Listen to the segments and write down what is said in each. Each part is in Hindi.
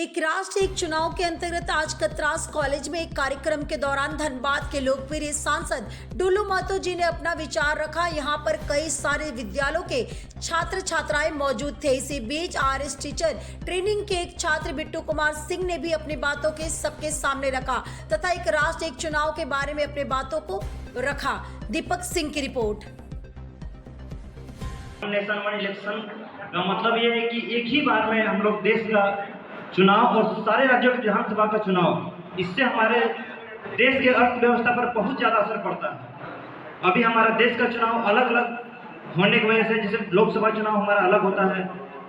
एक राष्ट्र एक चुनाव के अंतर्गत आज कतरास कॉलेज में एक कार्यक्रम के दौरान धनबाद के लोकप्रिय सांसद डुल्लू महतो जी ने अपना विचार रखा। यहां पर कई सारे विद्यालयों के छात्र छात्राएं मौजूद थे। इसी बीच आरएस टीचर ट्रेनिंग के एक छात्र बिट्टू कुमार सिंह ने भी अपनी बातों के सबके सामने रखा तथा एक राष्ट्र एक चुनाव के बारे में अपनी बातों को रखा। दीपक सिंह की रिपोर्ट। नेशन वन इलेक्शन का मतलब ये है कि एक ही बार में हम लोग देश का चुनाव और सारे राज्यों की विधानसभा का चुनाव, इससे हमारे देश के अर्थव्यवस्था पर बहुत ज़्यादा असर पड़ता है। अभी हमारा देश का चुनाव अलग अलग होने की वजह से, जैसे लोकसभा चुनाव हमारा अलग होता है,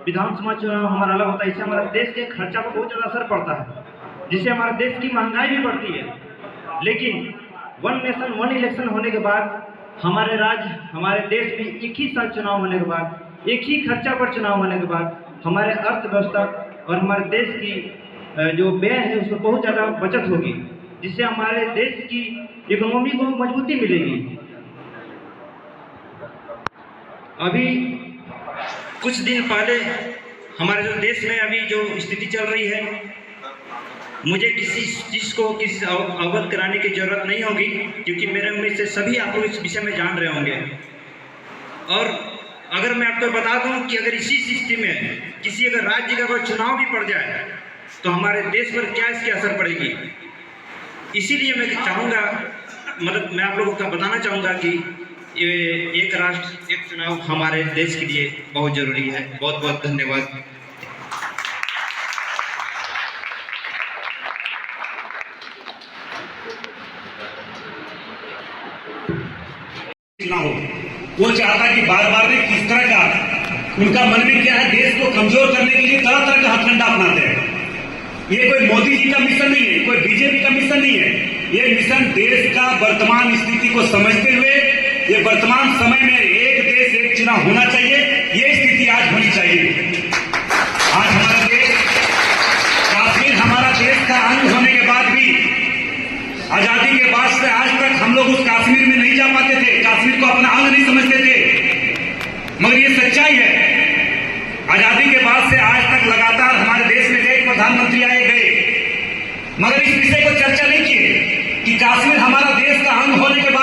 विधानसभा चुनाव हमारा अलग होता है, इससे हमारे देश के खर्चा पर बहुत ज़्यादा असर पड़ता है, जिससे हमारे देश की महंगाई भी बढ़ती है। लेकिन वन नेशन वन इलेक्शन होने के बाद हमारे राज्य, हमारे देश में एक ही साथ चुनाव होने के बाद, एक ही खर्चा पर चुनाव होने के बाद हमारे अर्थव्यवस्था और हमारे देश की जो व्यय है उसमें बहुत ज़्यादा बचत होगी, जिससे हमारे देश की इकोनॉमी को मजबूती मिलेगी। अभी कुछ दिन पहले हमारे जो देश में अभी जो स्थिति चल रही है, मुझे किसी चीज़ को किसी अवगत कराने की जरूरत नहीं होगी, क्योंकि मेरे उम्मीद से सभी आप लोग इस विषय में जान रहे होंगे। और अगर मैं आपको बता दूं कि अगर इसी स्थिति में किसी अगर राज्य का कोई चुनाव भी पड़ जाए तो हमारे देश पर क्या इसकी असर पड़ेगी, इसीलिए मैं चाहूँगा, मतलब मैं आप लोगों को बताना चाहूँगा कि ये एक राष्ट्र एक चुनाव हमारे देश के लिए बहुत ज़रूरी है। बहुत बहुत धन्यवाद। ना हो, वो चाहता कि बार बार में किस तरह का उनका मन में क्या है, देश को कमजोर करने के लिए तरह तरह का हथकंडा अपनाते हैं। ये कोई मोदी जी का मिशन नहीं है, कोई बीजेपी का मिशन नहीं है, ये मिशन देश का वर्तमान स्थिति को समझते हुए ये वर्तमान समय में एक देश एक चुनाव होना चाहिए, ये स्थिति आज होनी चाहिए। आज हमारा देश, काश्मीर हमारा देश का अंग होने के बाद भी, आजादी के बाद से आज तक हम लोग उस कश्मीर में नहीं जा पाते थे, कश्मीर को अपना अंग नहीं समझते थे, मगर ये सच्चाई है। आजादी के बाद से आज तक लगातार हमारे देश में कई प्रधानमंत्री आए गए, मगर इस विषय को चर्चा नहीं किए कि कश्मीर हमारा देश का अंग होने के बाद